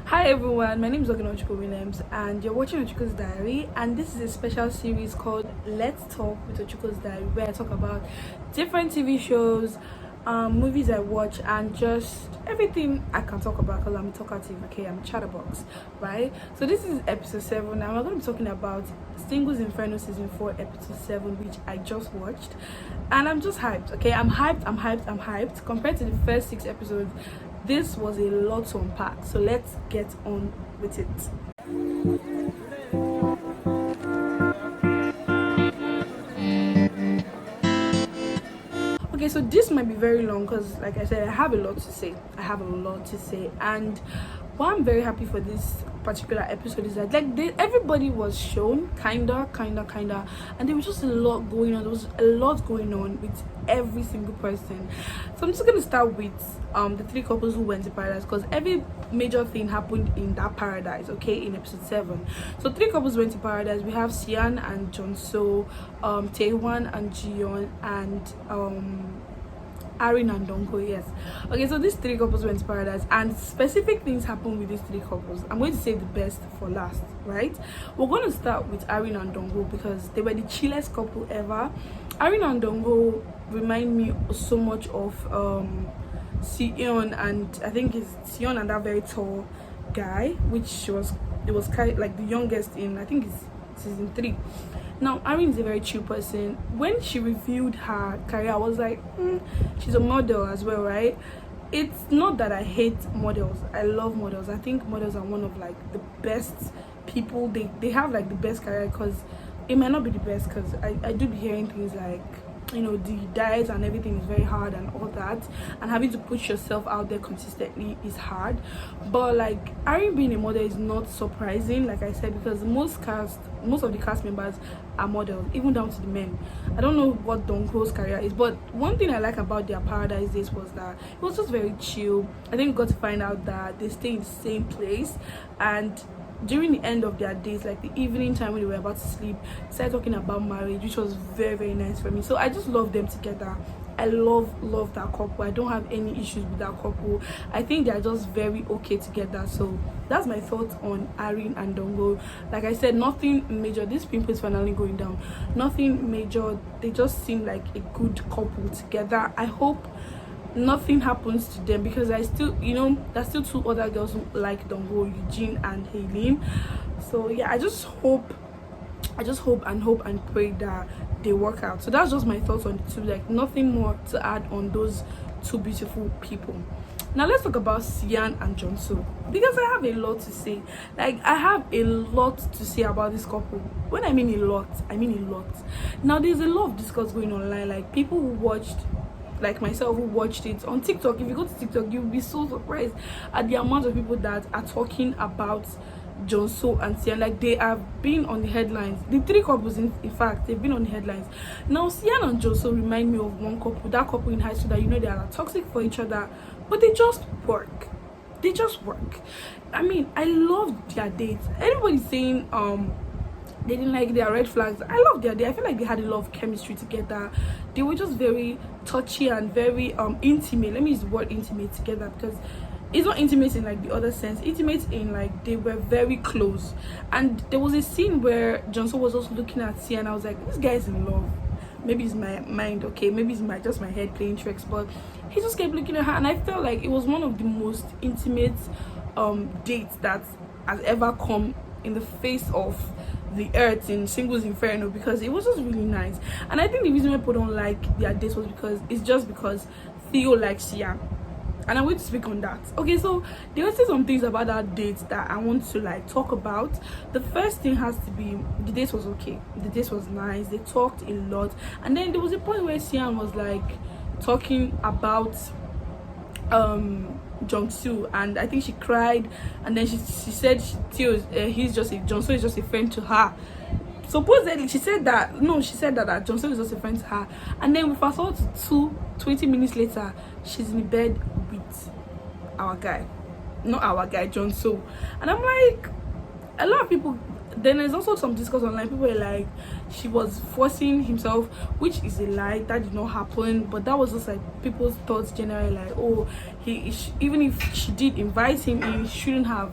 Hi everyone, my name is Ogheneochuko and you're watching Ochuko's Diary, and this is a special series called Let's Talk with Ochuko's Diary, where I talk about different TV shows, movies I watch, and just everything I can talk about because I'm talkative, okay? I'm a chatterbox, right? So this is episode 7 and we're going to be talking about Singles Inferno season 4 episode 7, which I just watched, and I'm just hyped, okay? I'm hyped compared to the first 6 episodes. This was a lot to unpack, so let's get on with it. Okay, so this might be very long because, like I said, I have a lot to say. And why I'm very happy for this particular episode is that everybody was shown kinda, and there was just a lot going on. There was a lot going on with every single person. So I'm just gonna start with the 3 couples who went to paradise, because every major thing happened in that paradise, okay, in episode 7. So 3 couples went to paradise. We have Sian and Jonso, Taewan and Jiyeon, and Arin and Dongo, yes. Okay, so these 3 couples went to paradise, and specific things happened with these 3 couples. I'm going to save the best for last, right? We're going to start with Arin and Dongo because they were the chillest couple ever. Arin and Dongo remind me so much of Sion, and I think it's Sion and that very tall guy, which was kind of like the youngest in, I think it's season 3. Now, Arin is a very chill person. When she reviewed her career, I was like, she's a model as well, right? It's not that I hate models. I love models. I think models are one of like the best people. They have like the best career, because it might not be the best, because I do be hearing things like, you know, the diet and everything is very hard and all that, and having to put yourself out there consistently is hard. But like, Arin being a model is not surprising, like I said, because most of the cast members are models, even down to the men. I don't know what Dongho's career is, but one thing I like about their paradise days was that it was just very chill. I think we got to find out that they stay in the same place, and during the end of their days, like the evening time when they were about to sleep, they started talking about marriage, which was very, very nice for me. So I just love them together. I love that couple. I don't have any issues with that couple. I think they're just very okay together. So that's my thoughts on Arin and Dongo. Like I said, nothing major. This pimple is finally going down. Nothing major. They just seem like a good couple together. I hope nothing happens to them, because I still, you know, there's still 2 other girls who like Dongo, Eugene and Hailin. So yeah, I just hope and pray that they work out. So that's just my thoughts on the 2. Like, nothing more to add on those 2 beautiful people. Now let's talk about Sian and Jonso, because I have a lot to say. Like, I have a lot to say about this couple. When I mean a lot, I mean a lot. Now there's a lot of discourse going online, like people who watched, like myself, who watched it on TikTok. If you go to TikTok, you'll be so surprised at the amount of people that are talking about Jonso and Sian. Like, they have been on the headlines. The 3 couples, in fact, they've been on the headlines. Now, Sian and Jonso remind me of one couple, that couple in high school that, you know, they are toxic for each other, but they just work. I mean, I love their dates. Everybody's saying they didn't like their red flags. I love their day. I feel like they had a lot of chemistry together. They were just very touchy and very intimate. Let me use the word intimate together, because it's not intimate in like the other sense. Intimate in like they were very close. And there was a scene where Jonso was also looking at Sia, and I was like, this guy's in love. Maybe it's my mind, okay, maybe it's just my head playing tricks, but he just kept looking at her, and I felt like it was one of the most intimate dates that has ever come in the face of the earth in Singles Inferno, because it was just really nice. And I think the reason why people don't like their dates was because Theo likes Sia, and I'm going to speak on that. Okay, so there are still some things about that date that I want to like talk about. The first thing has to be, the date was okay, the date was nice, they talked a lot, and then there was a point where Sian was like talking about Jongsu, and I think she cried, and then she said Jonso is just a friend to her. Supposedly she said that Jonso is just a friend to her, and then we fast forward to 20 minutes later, she's in bed with our guy, not our guy, Jonso. And I'm like, a lot of people, then there's also some discourse online. People were like, she was forcing himself, which is a lie. That did not happen. But that was just like people's thoughts generally, like, oh, even if she did invite him, he shouldn't have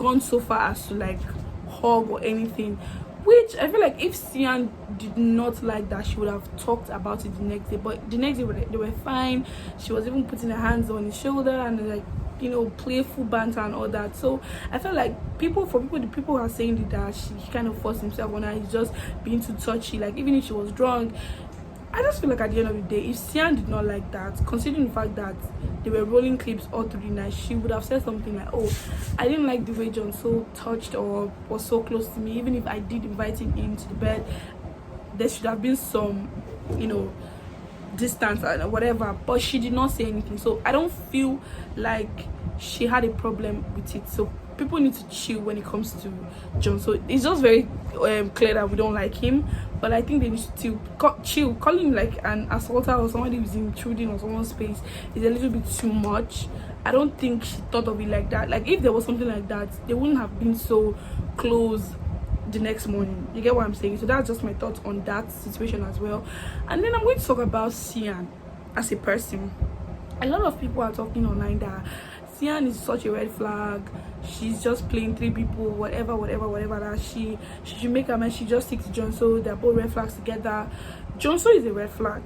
gone so far as to like hug or anything, which I feel like if Sian did not like that, she would have talked about it the next day. But the next day they were fine. She was even putting her hands on his shoulder and like, you know, playful banter and all that. So I felt like the people are saying that he kind of forced himself on her, he's just being too touchy, like even if she was drunk. I just feel like at the end of the day, if Sian did not like that, considering the fact that they were rolling clips all through the night, she would have said something like, oh, I didn't like the way John so touched or was so close to me. Even if I did invite him into the bed, there should have been some, you know, distance and whatever. But she did not say anything. So I don't feel like she had a problem with it. So people need to chill when it comes to John. So it's just very clear that we don't like him, but I think they need to chill. Calling him like an assaulter or somebody who's intruding on someone's space is a little bit too much. I don't think she thought of it like that. Like if there was something like that, they wouldn't have been so close the next morning. You get what I'm saying? So that's just my thoughts on that situation as well. And then I'm going to talk about Sian as a person. A lot of people are talking online that Sian is such a red flag. She's just playing three people, whatever, that she should make her mind. She just sticks to Jonso. They're both red flags together. Jonso is a red flag.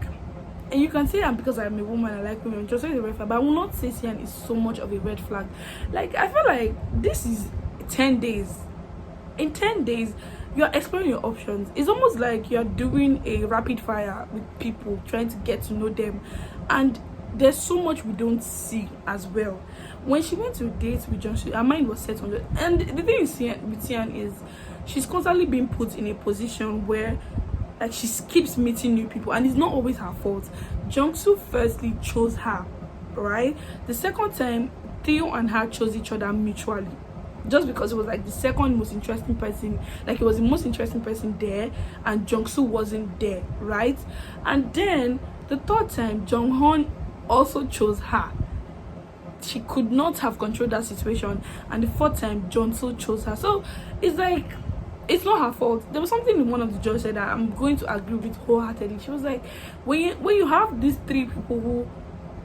And you can say that because I'm a woman, I like women. Jonso is a red flag. But I will not say Sian is so much of a red flag. Like, I feel like this is 10 days. In 10 days, you're exploring your options. It's almost like you're doing a rapid fire with people, trying to get to know them. And there's so much we don't see as well. When she went to a date with John, her mind was set on it. And the thing with Sian is she's constantly being put in a position where like she keeps meeting new people, and it's not always her fault. Jungsu firstly chose her, right? The second time, Theo and her chose each other mutually. Just because it was like the second most interesting person, like it was the most interesting person there, and Jungsu wasn't there, right? And then the third time, Jonghyun also chose her. She could not have controlled that situation. And the fourth time, Jonso chose her. So it's like, it's not her fault. There was something one of the judges said that I'm going to agree with wholeheartedly. She was like, when you have these three people who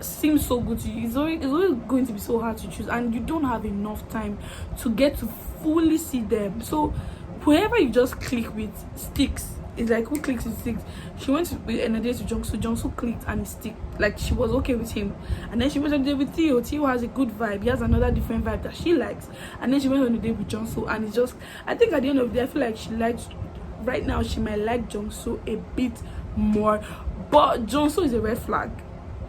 seem so good to you, it's always going to be so hard to choose, and you don't have enough time to get to fully see them. So whoever you just click with sticks. It's like, who clicks with sticks? She went on a date with Jungsu. Jungsu clicked and it stick. Like, she was okay with him. And then she went on a date with Theo. Theo has a good vibe. He has another different vibe that she likes. And then she went on a date with Jungsu, and it's just, I think at the end of the day, I feel like she likes, right now she might like Jungsu a bit more. But Jungsu is a red flag.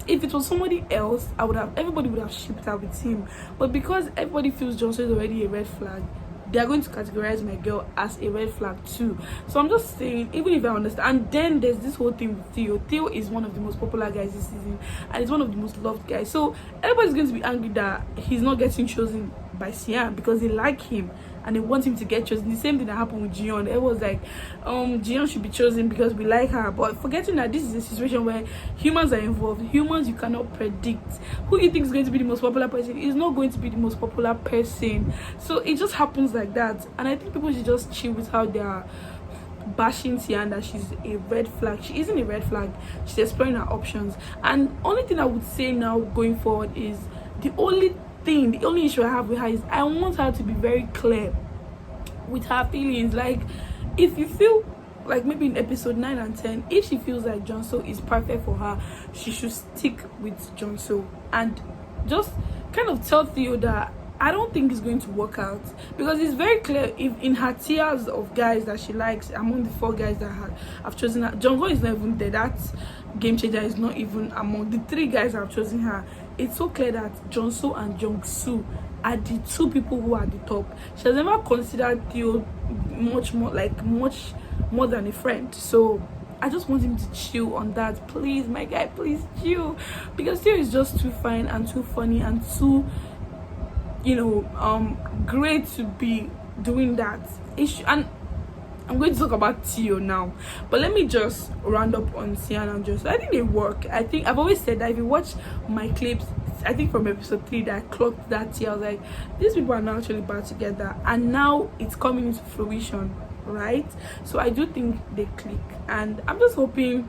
If it was somebody else, everybody would have shipped her with him. But because everybody feels Jungsu is already a red flag, they are going to categorize my girl as a red flag too. So I'm just saying, even if I understand. And then there's this whole thing with Theo. Theo is one of the most popular guys this season, and he's one of the most loved guys. So everybody's going to be angry that he's not getting chosen by Sian because they like him and they want him to get chosen. The same thing that happened with Jiyeon. It was like, Jiyeon should be chosen because we like her. But forgetting that this is a situation where humans are involved. Humans, you cannot predict. Who you think is going to be the most popular person is not going to be the most popular person. So it just happens like that. And I think people should just chill with how they are bashing Sian that she's a red flag. She isn't a red flag. She's exploring her options. And only thing I would say now going forward is the only issue I have with her is I want her to be very clear with her feelings. Like, if you feel like maybe in episode 9 and 10, if she feels like Jonso is perfect for her, she should stick with Jonso and just kind of tell Theo that I don't think it's going to work out, because it's very clear if in her tiers of guys that she likes, among the 4 guys that have chosen her, Jungho is not even there. That game changer is not even among the 3 guys that have chosen her. It's so clear that Jonso and Jungsu are the 2 people who are at the top. She has never considered Theo much more than a friend. So I just want him to chill on that. Please, my guy, please chill, because Theo is just too fine and too funny and too, you know, great to be doing that issue. And I'm going to talk about Theo now, but let me just round up on Sian and Joseph. I think they work. I think I've always said that if you watch my clips, I think from episode 3 that I clocked that Theo, I was like, these people are now actually back together, and now it's coming into fruition, right? So I do think they click, and I'm just hoping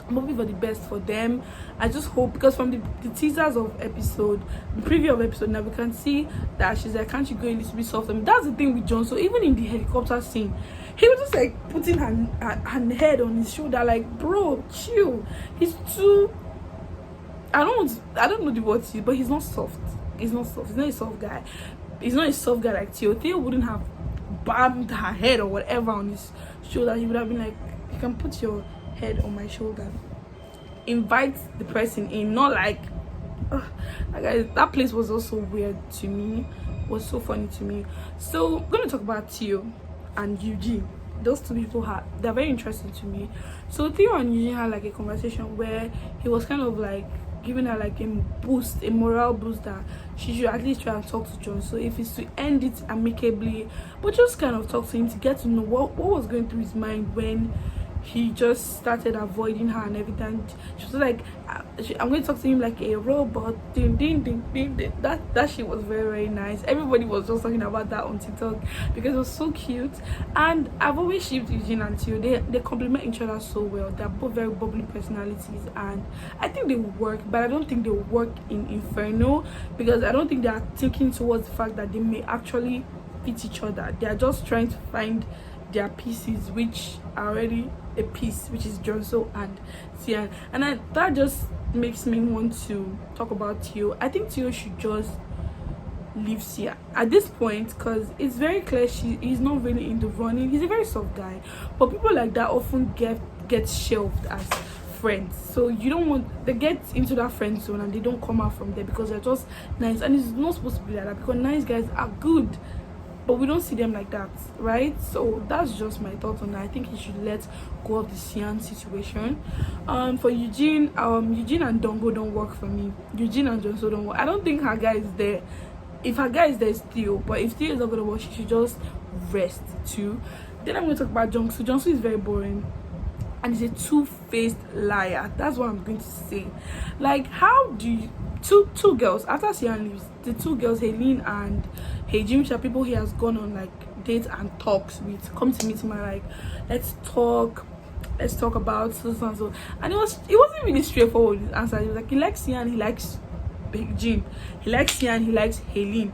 I'm hoping for the best for them. I just hope, because from the teasers of episode, the preview of episode, now we can see that she's like, can't you go a little bit soft? I mean, that's the thing with John. So even in the helicopter scene, he was just like putting her head on his shoulder, like, bro, chill. He's too, I don't know the word to use, but he's not soft. He's not soft. He's not a soft guy. He's not a soft guy like Theo. Theo wouldn't have banged her head or whatever on his shoulder. He would have been like, you can put your head on my shoulder. Invite the person in, not like, guys, that place was also weird to me. It was so funny to me. So I'm gonna talk about Theo and Eugene. Those two people they're very interesting to me. So Theo and Eugene had like a conversation where he was kind of like giving her like a moral boost that she should at least try and talk to John. So if it's to end it amicably, but just kind of talk to him to get to know what was going through his mind when he just started avoiding her and everything. She was like, I'm going to talk to him like a robot. Ding, ding, ding, ding, ding. That shit was very, very nice. Everybody was just talking about that on TikTok because it was so cute. And I've always shipped Eugene and Theo. They complement each other so well. They're both very bubbly personalities, and I think they work, but I don't think they work in Inferno, because I don't think they are thinking towards the fact that they may actually fit each other. They are just trying to find their pieces, which are already a piece, which is Jonso and Tian. And that just makes me want to talk about Theo. I think Theo should just leave Sia at this point, because it's very clear he's not really in the running. He's a very soft guy, but people like that often get shelved as friends. So you don't want, they get into that friend zone and they don't come out from there because they're just nice. And it's not supposed to be like that, because nice guys are good, but we don't see them like that, right? So that's just my thoughts on that. I think he should let go of the Sian situation. For Eugene, Eugene and Dongo don't work for me. Eugene and Jonso don't work. I don't think her guy is there. If her guy is there, it's Theo. But if Theo is not gonna work, she should just rest too. Then I'm gonna talk about Jungsu. Jungsu is very boring, and he's a two-faced liar. That's what I'm going to say. Like, how do you two girls, after Sian leaves, the two girls, Helene and Hejim, which are people he has gone on like dates and talks with, come to meet him and like, let's talk about so and so. And it wasn't really straightforward, his answer. He was like, he likes Sian, he likes Jim, he likes Sian, he likes Helene.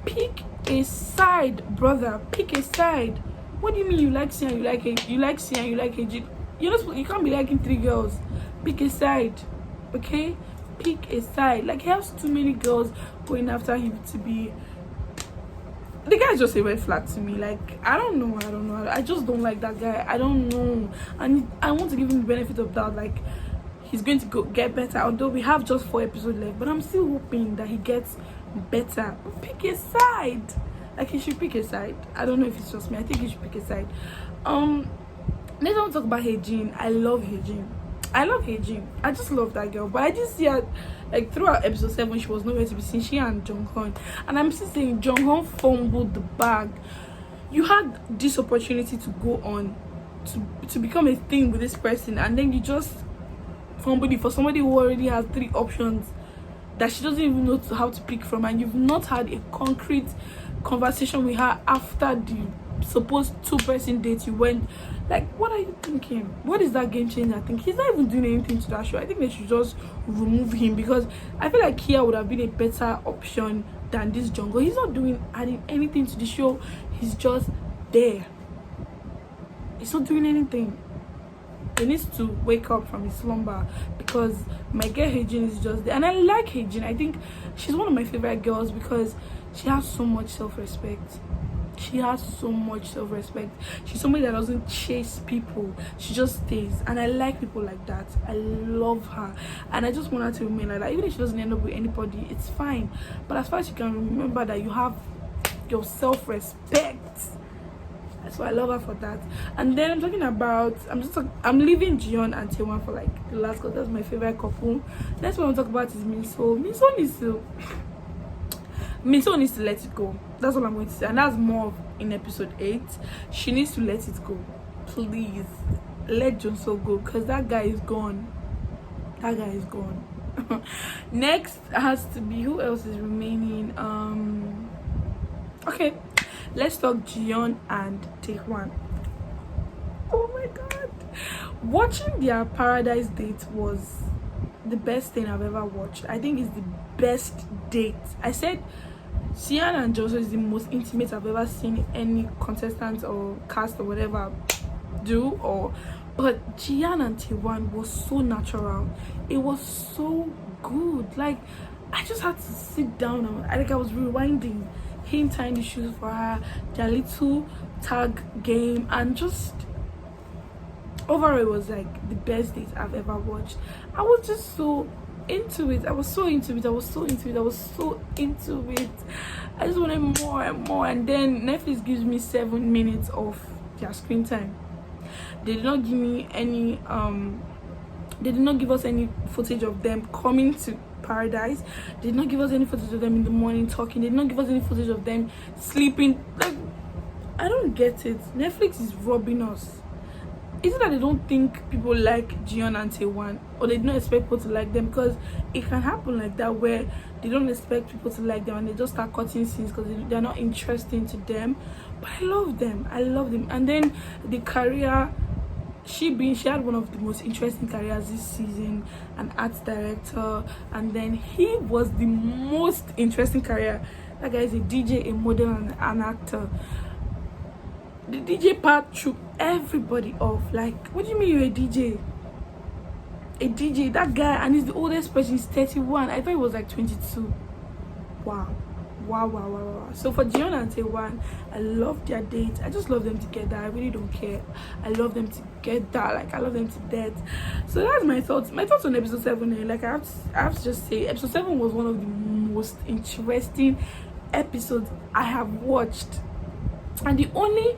Pick a side, brother. Pick a side. What do you mean you like Sian, you like Sian, you like Jim? You can't be liking three girls. Pick a side, okay? Pick a side. Like, he has too many girls going after him to be. The guy's just a red flag to me. Like, I don't know. I just don't like that guy. I don't know. And I want to give him the benefit of doubt. Like, he's going to get better. Although we have just 4 episodes left, but I'm still hoping that he gets better. Pick a side. Like, he should pick a side. I don't know if it's just me. I think he should pick a side. Next, I want to talk about Hejin. I love Hejin. I just love that girl. But I just see her, like, throughout episode 7, she was nowhere to be seen. She and Jonghyun. And I'm still saying Jonghyun fumbled the bag. You had this opportunity to go on to become a thing with this person, and then you just fumbled it for somebody who already has 3 options that she doesn't even know how to pick from, and you've not had a concrete conversation with her after the supposed 2-person date you went. Like, what are you thinking? What is that game changer? I think he's not even doing anything to that show. I think they should just remove him, because I feel like Kia would have been a better option than this Jungle. He's not adding anything to the show. He's just there. He's not doing anything. He needs to wake up from his slumber, because my girl Hejin is just there. And I like Hejin. I think she's one of my favorite girls because she has so much self-respect. She's somebody that doesn't chase people. She just stays, and I like people like that. I love her, and I just want her to remain like that. Even if she doesn't end up with anybody, it's fine. But as far as you can remember that you have your self-respect, that's why I love her for that. And then I'm talking about, I'm leaving Jiyeon and Taewon for like the last, because that's my favorite couple. Next one I'll talk about is Minso. Minso needs to let it go. That's all I'm going to say. And that's more in episode 8. She needs to let it go. Please. Let Jonso go. Because that guy is gone. Next has to be, who else is remaining? Okay. Let's talk Jiyeon and Taekwon. Oh my god. Watching their paradise date was the best thing I've ever watched. I think it's the best date. I said Sian and Joshua is the most intimate I've ever seen any contestant or cast or whatever do, but Gian and T1 was so natural. It was so good. Like, I just had to sit down and I was rewinding him tying the shoes for her, their little tag game, and just overall it was like the best date I've ever watched. I was just so into it. I was so into it. I just wanted more and more, and then Netflix gives me 7 minutes of their screen time. They did not give me any they did not give us any footage of them coming to paradise. They did not give us any footage of them in the morning talking. They did not give us any footage of them sleeping. Like, I don't get it. Netflix is robbing us. Is it that they don't think people like Jion and Taewon, or they don't expect people to like them? Because it can happen like that, where they don't expect people to like them and they just start cutting scenes because they're not interesting to them. But I love them. And then the career, she had one of the most interesting careers this season, an art director, and then he was the most interesting career. That guy is a DJ, a model, and an actor. The DJ part threw everybody off. Like, what do you mean you're a DJ? A DJ, that guy, and he's the oldest person, he's 31. I thought he was like 22. Wow. So for Jion and Taewon, I love their date. I just love them together. I really don't care. I love them together. Like, I love them to death. So that's my thoughts. My thoughts on episode 7. Like, I have to just say, episode 7 was one of the most interesting episodes I have watched. And the only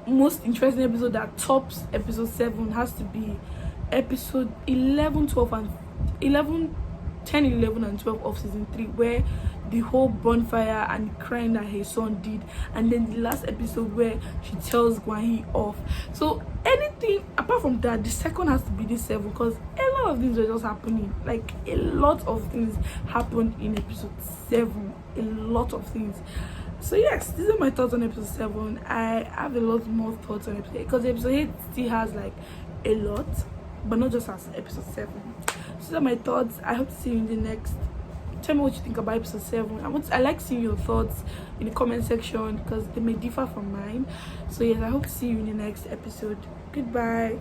most interesting episode that tops episode 7 has to be episode 11, 12, and 11, 10, 11, and 12 of season 3, where the whole bonfire and crying that her son did, and then the last episode where she tells Gwanhee off. So anything apart from that, the second has to be this 7, because a lot of things were just happening. Like, a lot of things happened in episode 7. A lot of things. So yes, these are my thoughts on episode 7. I have a lot more thoughts on episode 8, because episode 8 still has like a lot, but not just as episode 7. So these are my thoughts. I hope to see you in the next. Tell me what you think about episode 7. I like seeing your thoughts in the comment section, because they may differ from mine. So yes, I hope to see you in the next episode. Goodbye.